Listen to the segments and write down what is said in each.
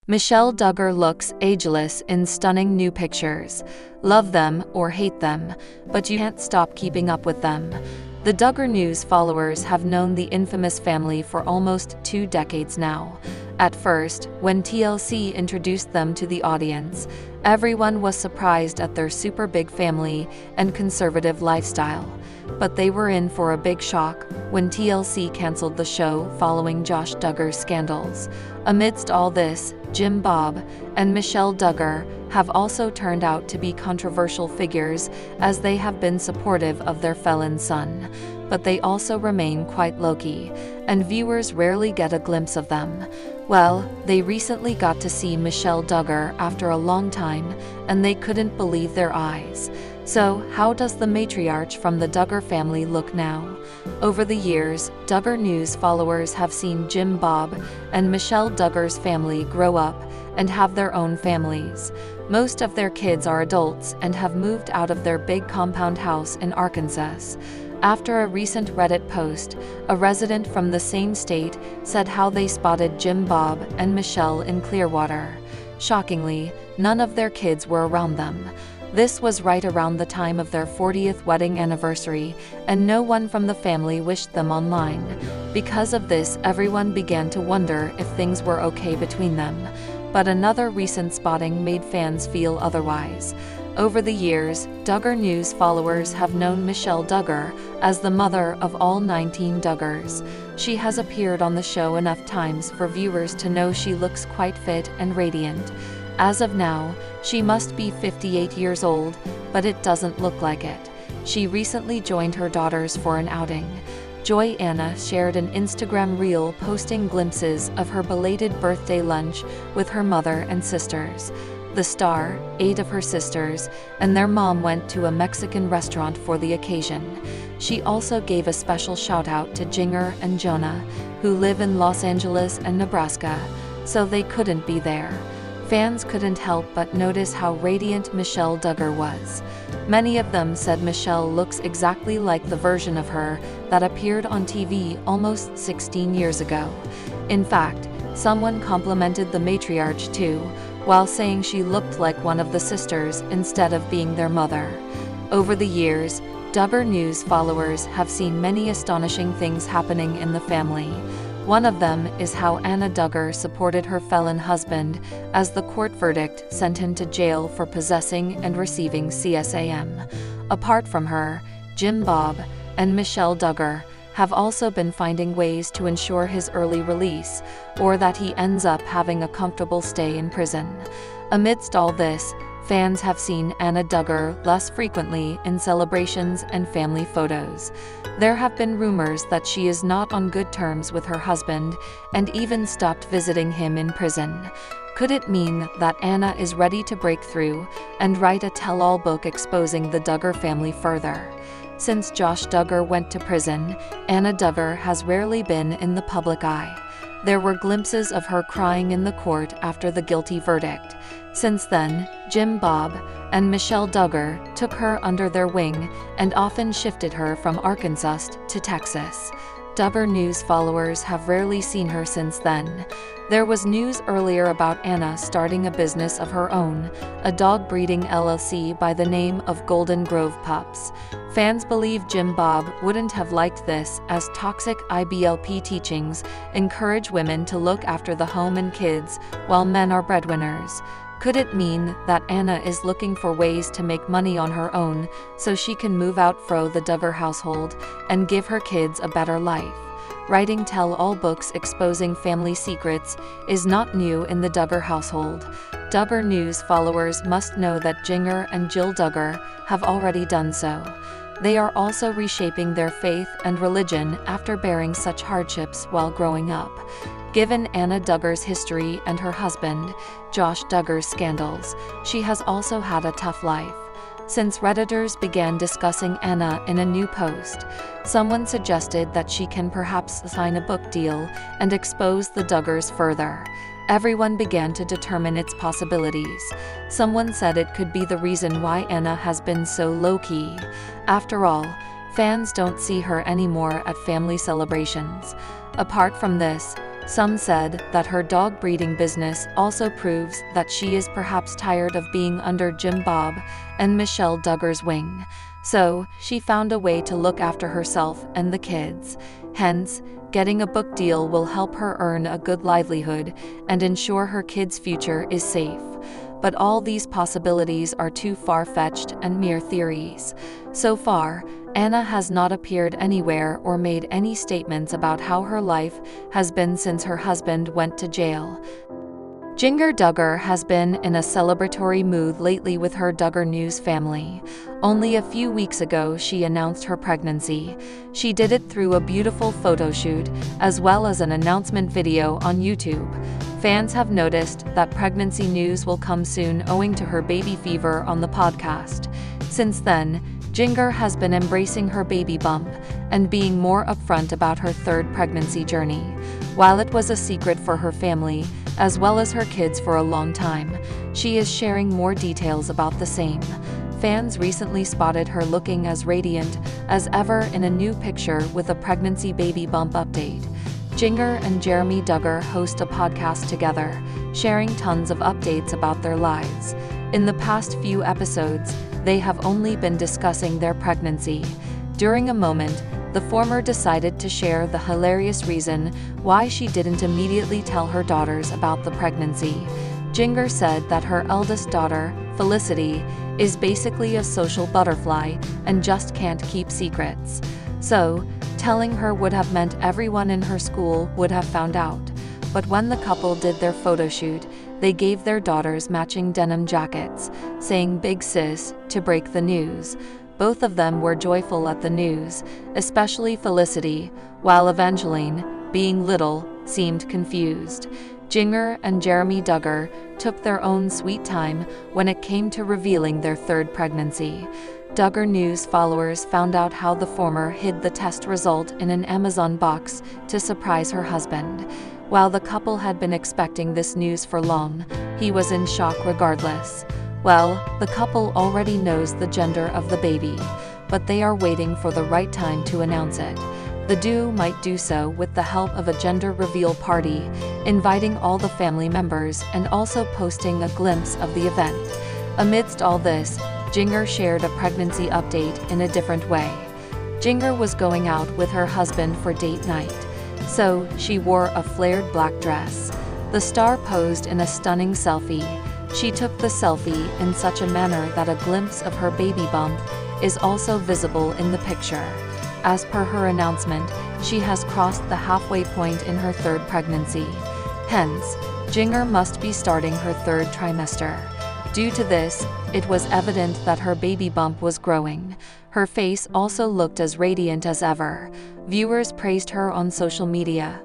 Michelle Duggar looks ageless in stunning new pictures. Love them or hate them, but you can't stop keeping up with them. The Duggar News followers have known the infamous family for almost 2 decades now. At first, when TLC introduced them to the audience, everyone was surprised at their super big family and conservative lifestyle. But they were in for a big shock when TLC canceled the show following Josh Duggar's scandals. Amidst all this, Jim Bob and Michelle Duggar have also turned out to be controversial figures, as they have been supportive of their felon son. But they also remain quite low-key, and viewers rarely get a glimpse of them. Well, they recently got to see Michelle Duggar after a long time, and they couldn't believe their eyes. So, how does the matriarch from the Duggar family look now? Over the years, Duggar News followers have seen Jim Bob and Michelle Duggar's family grow up and have their own families. Most of their kids are adults and have moved out of their big compound house in Arkansas. After a recent Reddit post, a resident from the same state said how they spotted Jim Bob and Michelle in Clearwater. Shockingly, none of their kids were around them. This was right around the time of their 40th wedding anniversary, and no one from the family wished them online. Because of this, everyone began to wonder if things were okay between them. But another recent spotting made fans feel otherwise. Over the years, Duggar News followers have known Michelle Duggar as the mother of all 19 Duggars. She has appeared on the show enough times for viewers to know she looks quite fit and radiant. As of now, she must be 58 years old, but it doesn't look like it. She recently joined her daughters for an outing. Joy Anna shared an Instagram reel posting glimpses of her belated birthday lunch with her mother and sisters. The star, 8 of her sisters, and their mom went to a Mexican restaurant for the occasion. She also gave a special shout-out to Jinger and Jonah, who live in Los Angeles and Nebraska, so they couldn't be there. Fans couldn't help but notice how radiant Michelle Duggar was. Many of them said Michelle looks exactly like the version of her that appeared on TV almost 16 years ago. In fact, someone complimented the matriarch too, while saying she looked like one of the sisters instead of being their mother. Over the years, Duggar News followers have seen many astonishing things happening in the family. One of them is how Anna Duggar supported her felon husband as the court verdict sent him to jail for possessing and receiving CSAM. Apart from her, Jim Bob and Michelle Duggar have also been finding ways to ensure his early release, or that he ends up having a comfortable stay in prison. Amidst all this, fans have seen Anna Duggar less frequently in celebrations and family photos. There have been rumors that she is not on good terms with her husband and even stopped visiting him in prison. Could it mean that Anna is ready to break through and write a tell-all book exposing the Duggar family further? Since Josh Duggar went to prison, Anna Duggar has rarely been in the public eye. There were glimpses of her crying in the court after the guilty verdict. Since then, Jim Bob and Michelle Duggar took her under their wing and often shifted her from Arkansas to Texas. Duggar News followers have rarely seen her since then. There was news earlier about Anna starting a business of her own, a dog breeding LLC by the name of Golden Grove Pups. Fans believe Jim Bob wouldn't have liked this, as toxic IBLP teachings encourage women to look after the home and kids while men are breadwinners. Could it mean that Anna is looking for ways to make money on her own so she can move out from the Duggar household and give her kids a better life? Writing tell-all books exposing family secrets is not new in the Duggar household. Duggar News followers must know that Jinger and Jill Duggar have already done so. They are also reshaping their faith and religion after bearing such hardships while growing up. Given Anna Duggar's history and her husband, Josh Duggar's scandals, she has also had a tough life. Since Redditors began discussing Anna in a new post, someone suggested that she can perhaps sign a book deal and expose the Duggars further. Everyone began to determine its possibilities. Someone said it could be the reason why Anna has been so low-key. After all, fans don't see her anymore at family celebrations. Apart from this, Some said that her dog breeding business also proves that she is perhaps tired of being under Jim Bob and Michelle Duggar's wing. So, she found a way to look after herself and the kids. Hence, getting a book deal will help her earn a good livelihood and ensure her kids' future is safe. But all these possibilities are too far-fetched and mere theories. So far, Anna has not appeared anywhere or made any statements about how her life has been since her husband went to jail. Jinger Duggar has been in a celebratory mood lately with her Duggar News family. Only a few weeks ago she announced her pregnancy. She did it through a beautiful photo shoot, as well as an announcement video on YouTube. Fans have noticed that pregnancy news will come soon owing to her baby fever on the podcast. Since then, Jinger has been embracing her baby bump and being more upfront about her third pregnancy journey. While it was a secret for her family, as well as her kids for a long time, she is sharing more details about the same. Fans recently spotted her looking as radiant as ever in a new picture with a pregnancy baby bump update. Jinger and Jeremy Duggar host a podcast together, sharing tons of updates about their lives. In the past few episodes, they have only been discussing their pregnancy. During a moment, the former decided to share the hilarious reason why she didn't immediately tell her daughters about the pregnancy. Jinger said that her eldest daughter, Felicity, is basically a social butterfly and just can't keep secrets. So, telling her would have meant everyone in her school would have found out. But when the couple did their photo shoot, they gave their daughters matching denim jackets, saying "Big Sis" to break the news. Both of them were joyful at the news, especially Felicity, while Evangeline, being little, seemed confused. Jinger and Jeremy Duggar took their own sweet time when it came to revealing their third pregnancy. Duggar News followers found out how the former hid the test result in an Amazon box to surprise her husband. While the couple had been expecting this news for long, he was in shock regardless. Well, the couple already knows the gender of the baby, but they are waiting for the right time to announce it. The duo might do so with the help of a gender reveal party, inviting all the family members and also posting a glimpse of the event. Amidst all this, Jinger shared a pregnancy update in a different way. Jinger was going out with her husband for date night, so she wore a flared black dress. The star posed in a stunning selfie. She took the selfie in such a manner that a glimpse of her baby bump is also visible in the picture. As per her announcement, she has crossed the halfway point in her third pregnancy. Hence, Jinger must be starting her third trimester. Due to this, it was evident that her baby bump was growing. Her face also looked as radiant as ever. Viewers praised her on social media.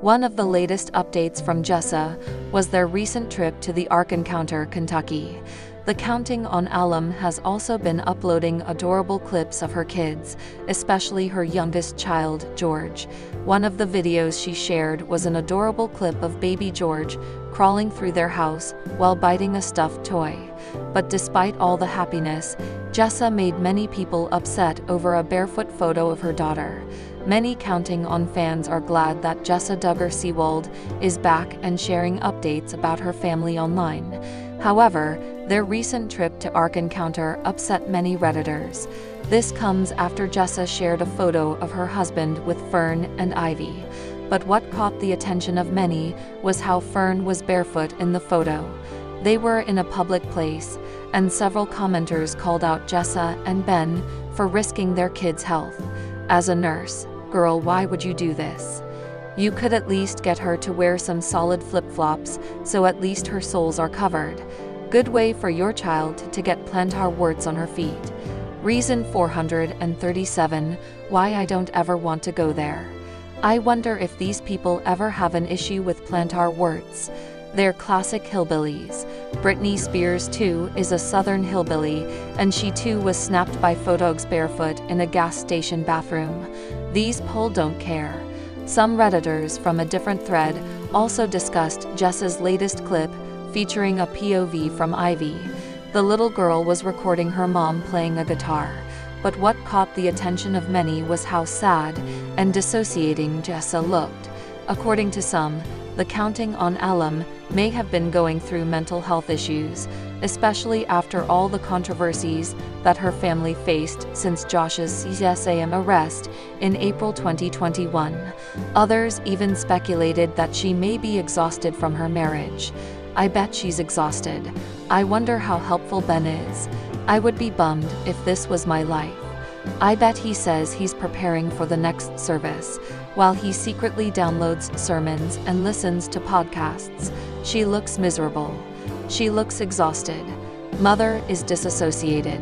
One of the latest updates from Jessa was their recent trip to the Ark Encounter, Kentucky. The Counting on alum has also been uploading adorable clips of her kids, especially her youngest child, George. One of the videos she shared was an adorable clip of baby George crawling through their house while biting a stuffed toy. But despite all the happiness, Jessa made many people upset over a barefoot photo of her daughter. Many Counting on fans are glad that Jessa Duggar Seawold is back and sharing updates about her family online. However, their recent trip to Ark Encounter upset many Redditors. This comes after Jessa shared a photo of her husband with Fern and Ivy. But what caught the attention of many was how Fern was barefoot in the photo. They were in a public place, and several commenters called out Jessa and Ben for risking their kids' health. As a nurse, girl, why would you do this? You could at least get her to wear some solid flip-flops, so at least her soles are covered. Good way for your child to get plantar warts on her feet. Reason 437, why I don't ever want to go there. I wonder if these people ever have an issue with plantar warts. They're classic hillbillies. Britney Spears too is a southern hillbilly, and she too was snapped by photos barefoot in a gas station bathroom. These poll don't care. Some Redditors from a different thread also discussed Jessa's latest clip featuring a POV from Ivy. The little girl was recording her mom playing a guitar, but what caught the attention of many was how sad and dissociating Jessa looked. According to some, the counting on alum may have been going through mental health issues, especially after all the controversies that her family faced since Josh's CSAM arrest in April 2021. Others even speculated that she may be exhausted from her marriage. I bet she's exhausted. I wonder how helpful Ben is. I would be bummed if this was my life. I bet he says he's preparing for the next service, while he secretly downloads sermons and listens to podcasts. She looks miserable. She looks exhausted. Mother is disassociated.